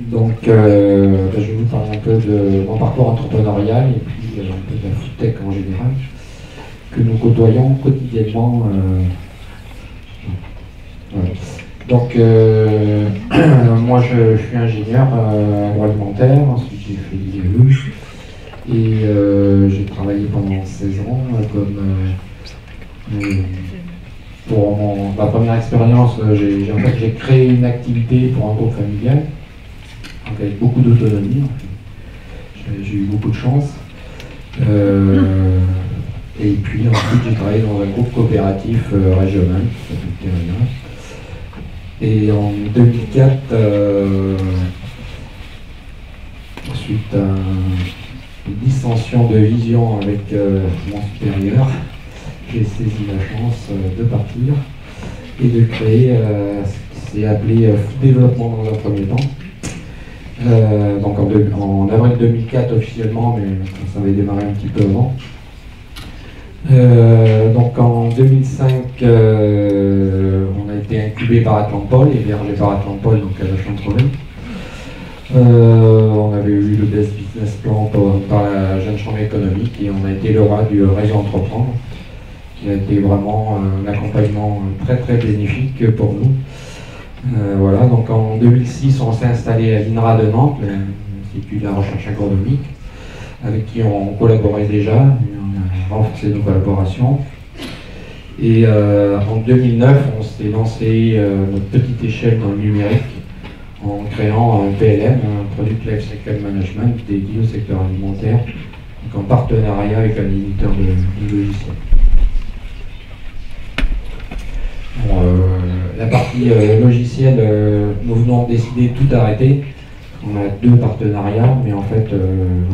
Donc, je vais vous parler un peu de mon parcours entrepreneurial et puis un peu de la foodtech en général, que nous côtoyons quotidiennement. Voilà. Donc, moi je suis ingénieur agroalimentaire, ensuite j'ai fait l'IAE et j'ai travaillé pendant 16 ans pour ma première expérience, j'ai créé une activité pour un groupe familial, donc avec beaucoup d'autonomie. J'ai eu beaucoup de chance. Et puis ensuite j'ai travaillé dans un groupe coopératif régional qui s'appelle Terrien. Et en 2004, suite à une dissension de vision avec mon supérieur, j'ai saisi la chance de partir et de créer ce qui s'est appelé Food Développement dans un premier temps. Donc en avril 2004 officiellement, mais ça avait démarré un petit peu avant. Donc en 2005, on a été incubé par Atlampol, hébergé par Atlampol, donc à la Chantereau. On avait eu le Best Business Plan par la Jeune Chambre économique et on a été le roi du réseau Entreprendre, qui a été vraiment un accompagnement très très bénéfique pour nous. Voilà, donc en 2006, on s'est installé à l'INRA de Nantes, l'Institut de la recherche agronomique, avec qui on collaborait déjà. On a renforcé nos collaborations. Et en 2009, on s'est lancé notre petite échelle dans le numérique en créant un PLM, un Product Lifecycle Management, dédié au secteur alimentaire, donc en partenariat avec un éditeur de logiciels. La partie logicielle, nous venons de décider de tout arrêter. On a 2 partenariats, mais en fait,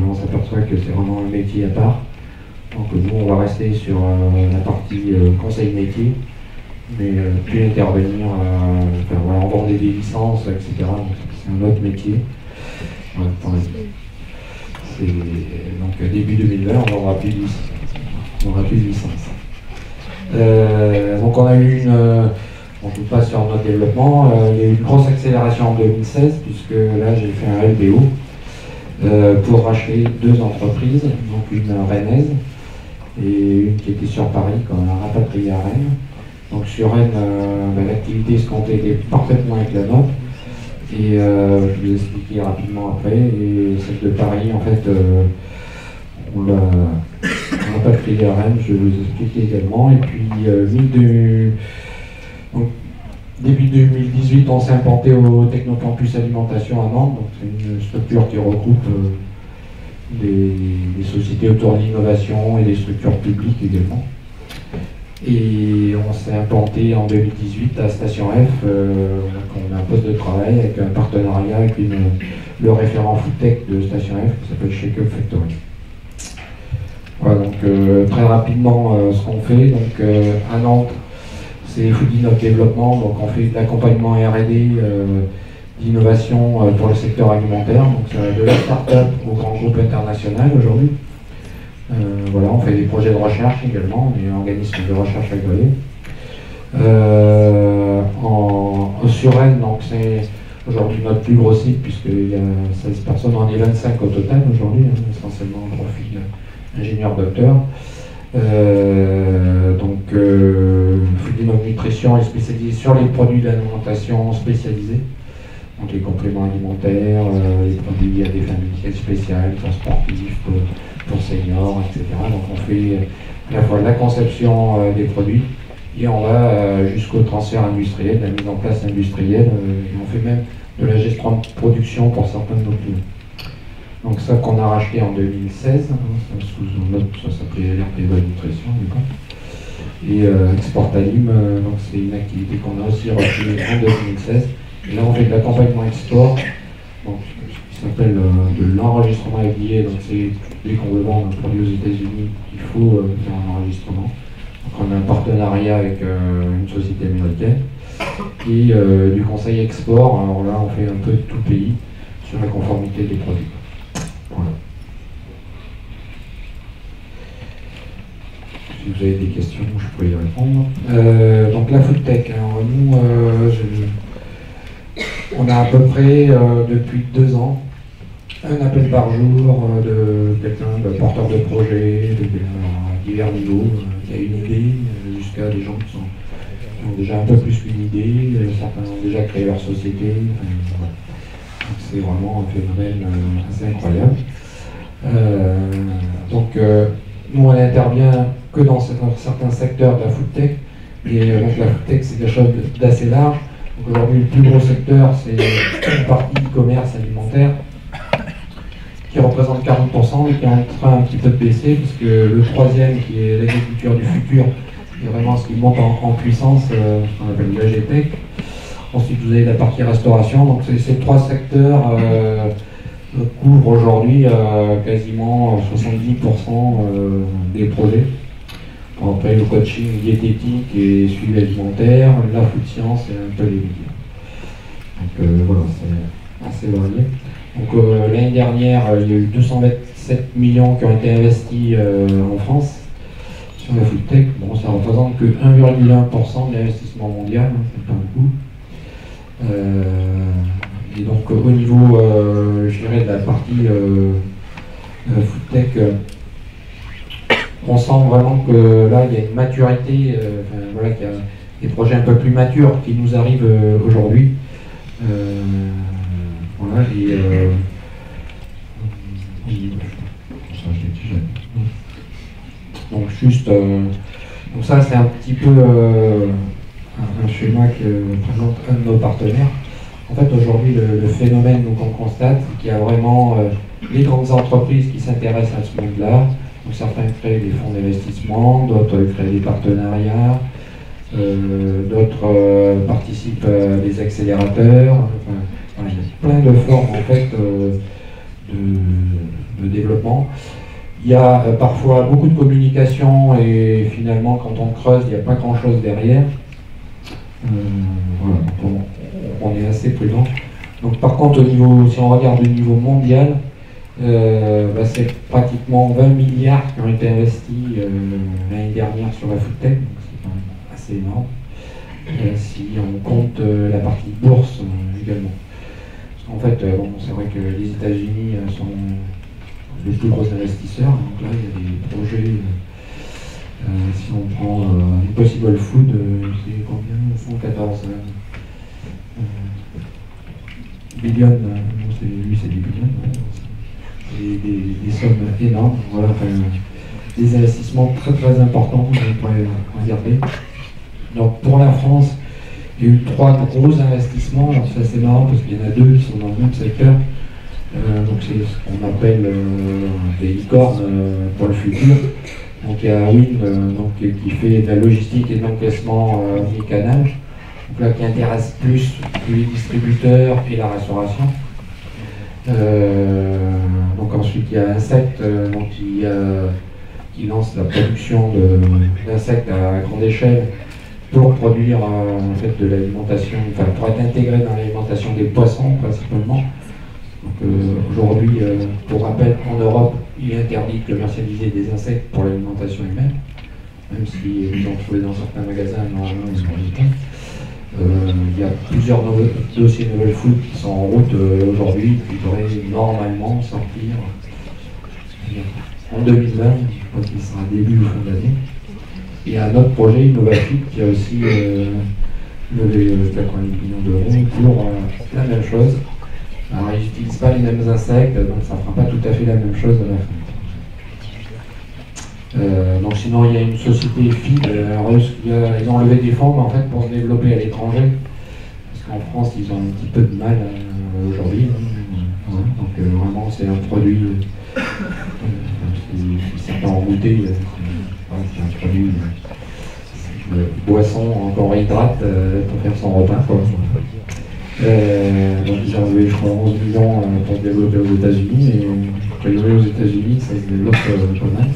on s'aperçoit que c'est vraiment un métier à part. Donc nous, on va rester sur la partie conseil métier, mais puis intervenir, voilà, on vendait des licences, etc. Donc c'est un autre métier. Voilà, donc début 2020, on n'aura plus de licence. Donc on a eu on tout passe sur notre développement, il y a eu une grosse accélération en 2016, puisque là j'ai fait un LBO pour racheter 2 entreprises, donc une rennaise et une qui était sur Paris, qu'on a rapatriée à Rennes. Donc sur Rennes, l'activité escomptée était parfaitement avec la nôtre, et je vais vous expliquer rapidement après. Et celle de Paris, en fait, on l'a rapatriée à Rennes, je vais vous expliquer également. Et puis donc, début 2018, on s'est implanté au Technocampus Alimentation à Nantes. Donc c'est une structure qui regroupe des sociétés autour de l'innovation et des structures publiques également. Et on s'est implanté en 2018 à Station F, on a un poste de travail avec un partenariat avec le référent foodtech de Station F qui s'appelle Shake Up Factory. Voilà, donc très rapidement ce qu'on fait. Donc à Nantes, c'est Foodinov Développement, donc on fait de l'accompagnement R&D d'innovation pour le secteur alimentaire, donc ça va de la start-up au grand groupe international aujourd'hui. Voilà, on fait des projets de recherche également, on est un organisme de recherche agréé. Sur Rennes, donc c'est aujourd'hui notre plus gros site, puisqu'il y a 16 personnes, on est 25 au total aujourd'hui, essentiellement en profil ingénieur-docteur. Foodinov Nutrition est spécialisé sur les produits d'alimentation spécialisés, donc les compléments alimentaires, les produits à des familles spéciales, sportifs, pour seniors, etc. Donc on fait à la fois la conception des produits et on va jusqu'au transfert industriel, la mise en place industrielle, et on fait même de la gestion de production pour certains de nos clients. Donc ça qu'on a racheté en 2016, sous un autre, ça s'appelait RTE Nutrition du coup. Et Exportalim, donc c'est une activité qu'on a aussi rachetée en 2016. Et là on fait de l'accompagnement export, donc ce qui s'appelle de l'enregistrement FDA, donc c'est dès qu'on veut vendre un produit aux États-Unis, il faut faire un enregistrement. Donc on a un partenariat avec une société américaine et du conseil export. Alors là on fait un peu de tout pays sur la conformité des produits. Voilà. Si vous avez des questions, je peux y répondre. Donc la foodtech, alors nous, On a à peu près, depuis 2 ans, un appel par jour de quelqu'un, de porteur de projet, à divers niveaux, qui a une idée, jusqu'à des gens qui ont déjà un peu plus qu'une idée, certains ont déjà créé leur société. Voilà. C'est vraiment un phénomène assez incroyable. Nous, on n'intervient que dans certains secteurs de la food tech, et donc la food tech, c'est quelque chose d'assez large. Aujourd'hui, le plus gros secteur, c'est une partie e-commerce alimentaire, qui représente 40% et qui est en train un petit peu de baisser, parce que le troisième, qui est l'agriculture du futur, est vraiment ce qui monte en puissance, ce qu'on appelle l'AGTech. Ensuite, vous avez la partie restauration. Donc ces 3 secteurs couvrent aujourd'hui quasiment 70% des projets. Après, le coaching diététique et suivi alimentaire, la food science et un peu les médias. Donc voilà, c'est assez varié. Donc l'année dernière, il y a eu 227 millions qui ont été investis en France sur la food tech. Bon, ça représente que 1,1% de l'investissement mondial, hein, c'est pas beaucoup. Et donc au niveau, je dirais, de la partie food tech, on sent vraiment que là, il y a une maturité, voilà, qu'il y a des projets un peu plus matures qui nous arrivent aujourd'hui. Voilà, donc juste, donc ça c'est un petit peu un schéma que présente un de nos partenaires. En fait, aujourd'hui, le phénomène qu'on constate, c'est qu'il y a vraiment les grandes entreprises qui s'intéressent à ce monde-là. Donc certains créent des fonds d'investissement, d'autres créent des partenariats, d'autres participent à des accélérateurs. Enfin, voilà, il y a plein de formes en fait de développement. Il y a parfois beaucoup de communication et finalement, quand on creuse, il n'y a pas grand-chose derrière. Voilà, donc on est assez prudent. Donc par contre, si on regarde le niveau mondial, c'est pratiquement 20 milliards qui ont été investis l'année dernière sur la food tech, donc c'est quand même assez énorme, si on compte la partie bourse également. En fait, c'est vrai que les États-Unis sont les plus gros investisseurs, donc là il y a des projets, si on prend Impossible Food, c'est combien 114 billions, lui c'est des billions, des sommes énormes, voilà, des investissements très très importants, on pourrait regarder. Donc pour la France, il y a eu 3 gros investissements, alors c'est assez marrant parce qu'il y en a 2 qui sont dans le même secteur. Donc c'est ce qu'on appelle des licornes pour le futur. Donc il y a Wind qui fait de la logistique et de l'encaissement omnicanal, donc là qui intéresse plus les distributeurs et la restauration. Donc ensuite il y a Insect qui lance la production d'insectes à grande échelle pour produire en fait de l'alimentation, enfin pour être intégré dans l'alimentation des poissons principalement. Donc aujourd'hui, pour rappel, en Europe, il est interdit de commercialiser des insectes pour l'alimentation humaine, même si vous en trouvez dans certains magasins, normalement ils sont pas. Il y a plusieurs dossiers Novel Food qui sont en route aujourd'hui, qui devraient normalement sortir en 2020, je pense qu'il sera début ou fin d'année. Il y a un autre projet, Innovafit, qui a aussi levé 90 millions d'euros pour la même chose. Alors, ils n'utilisent pas les mêmes insectes, donc ça ne fera pas tout à fait la même chose à la fin. Donc sinon, il y a une société FID, ils ont levé des fonds, mais en fait pour se développer à l'étranger, parce qu'en France, ils ont un petit peu de mal aujourd'hui. Hein. Donc vraiment, c'est un produit, certains ont goûté, c'est un produit de boisson qu'on réhydrate pour faire son repas. Quoi. Donc ils ont levé, je crois, 11 millions pour se développer aux États-Unis, et a priori aux États-Unis, ça se développe pas mal.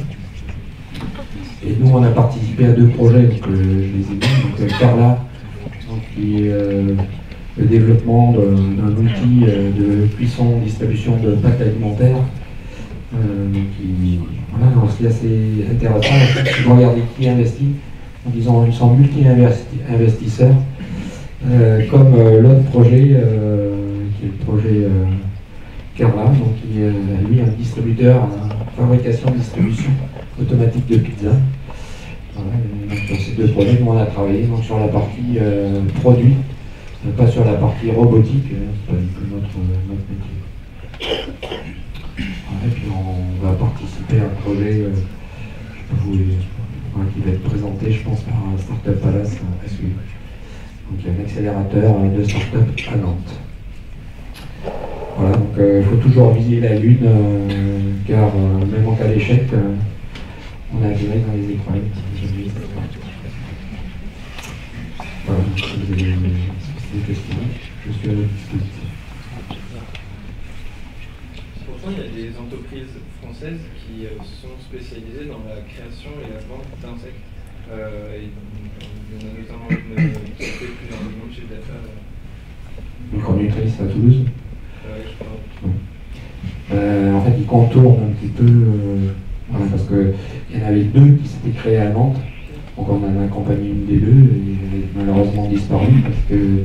Et nous, on a participé à 2 projets, donc je les ai mis. Donc Carla, qui est le développement d'un outil de cuisson, distribution de pâtes alimentaires, qui voilà, aussi assez intéressant. Si vous regardez qui investit, donc ils sont multi-investisseurs. Comme l'autre projet, qui est le projet Carla, donc qui est lui un distributeur, fabrication, distribution automatique de pizza. Voilà, donc sur ces deux projets, nous on a travaillé donc, sur la partie produit, pas sur la partie robotique, c'est pas du tout notre métier. Voilà, et puis on va participer à un projet qui va être présenté, je pense, par Startup Palace à suivre. Donc il y a un accélérateur de start-up à Nantes. Voilà, donc il faut toujours viser la Lune, car même en cas d'échec, on a atterri dans les étoiles. Voilà, si vous avez des questions, je suis à votre disposition. Pourtant, il y a des entreprises françaises qui sont spécialisées dans la création et la vente d'insectes. Il y en a notamment une qui fait plusieurs millions de chiffres d'affaires. Micronutrice à Toulouse. Je crois. En fait, ils contournent un petit peu, voilà, parce qu'il y en avait deux qui s'étaient créés à Nantes. Donc on en a accompagné une des deux et elle est malheureusement disparu parce que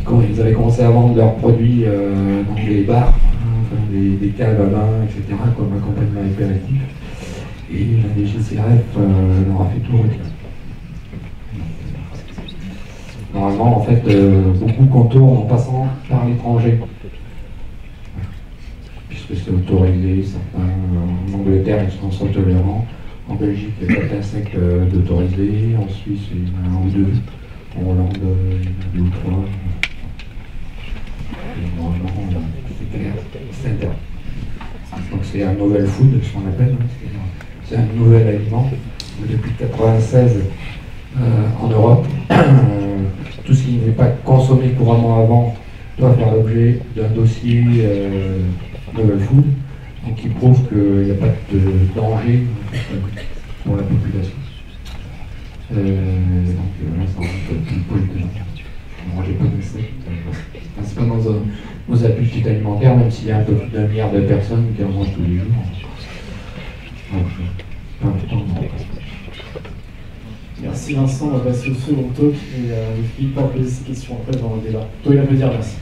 quand ils avaient commencé à vendre leurs produits dans des bars, enfin, des caves à vin, etc., comme accompagnement apéritif. Et la DGCRF leur a fait tout retirer. Normalement, en fait, beaucoup contournent en passant par l'étranger. Puisque c'est autorisé, certains en Angleterre ils sont tolérants, en Belgique il y a 4 insectes d'autorisés, en Suisse il y en a un ou deux, en Hollande il y en a 2 ou 3. Et normalement c'est clair, c'est interdit. Donc c'est un novel food, ce qu'on appelle, c'est un nouvel aliment. Depuis 1996 en Europe, tout ce qui n'est pas consommé couramment avant doit faire l'objet d'un dossier novel food, donc qui prouve qu'il n'y a pas de danger pour la population. Donc là, ça rentre une poule de ne mangez pas d'insectes. C'est pas dans nos habitudes alimentaires, même s'il y a un peu plus d'1 milliard de personnes qui en mangent tous les jours. Donc, c'est pas important de manger. Merci Vincent, on va passer au second talk et Philippe va poser ses questions après dans le débat. Toi, il va me dire merci.